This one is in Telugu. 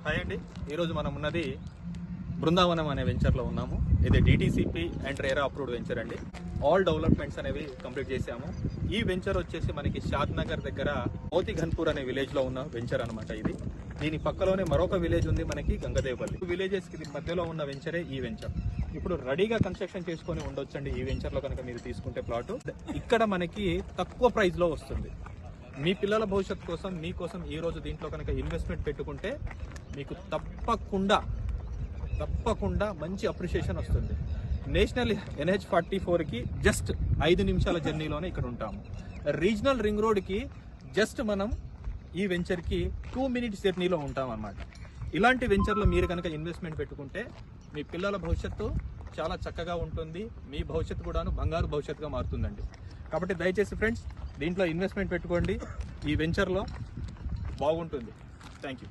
హాయ్ అండి, ఈరోజు మనం ఉన్నది బృందావనం అనే వెంచర్లో ఉన్నాము. ఇది DTCP and RERA approved venture అండి. ఆల్ డెవలప్మెంట్స్ అనేవి కంప్లీట్ చేసాము. ఈ వెంచర్ వచ్చేసి మనకి షాద్ నగర్ దగ్గర మోతి ఘన్పూర్ అనే విలేజ్ లో ఉన్న వెంచర్ అనమాట. ఇది దీని పక్కలోనే మరొక విలేజ్ ఉంది మనకి, గంగదేవపల్లి. విలేజెస్ కి మధ్యలో ఉన్న వెంచరే ఈ వెంచర్. ఇప్పుడు రెడీగా కన్స్ట్రక్షన్ చేసుకొని ఉండొచ్చండి ఈ వెంచర్ లో కనుక మీరు తీసుకుంటే ప్లాట్. ఇక్కడ మనకి తక్కువ ప్రైస్ లో వస్తుంది. మీ పిల్లల భవిష్యత్తు కోసం, మీకోసం ఈ రోజు దీంట్లో కనుక ఇన్వెస్ట్మెంట్ పెట్టుకుంటే మీకు తప్పకుండా మంచి అప్రిషియేషన్ వస్తుంది. నేషనల్ NH44కి జస్ట్ 5 నిమిషాల జర్నీలోనే ఇక్కడ ఉంటాము. రీజనల్ రింగ్ రోడ్కి జస్ట్ మనం ఈ వెంచర్కి 2 మినిట్స్ జర్నీలో ఉంటాం అన్నమాట. ఇలాంటి వెంచర్లో మీరు కనుక ఇన్వెస్ట్మెంట్ పెట్టుకుంటే మీ పిల్లల భవిష్యత్తు చాలా చక్కగా ఉంటుంది. మీ భవిష్యత్తు కూడాను బంగారు భవిష్యత్తుగా మారుతుందండి. కాబట్టి దయచేసి ఫ్రెండ్స్, దీంట్లో ఇన్వెస్ట్మెంట్ పెట్టుకోండి. ఈ వెంచర్లో బాగుంటుంది. Thank you.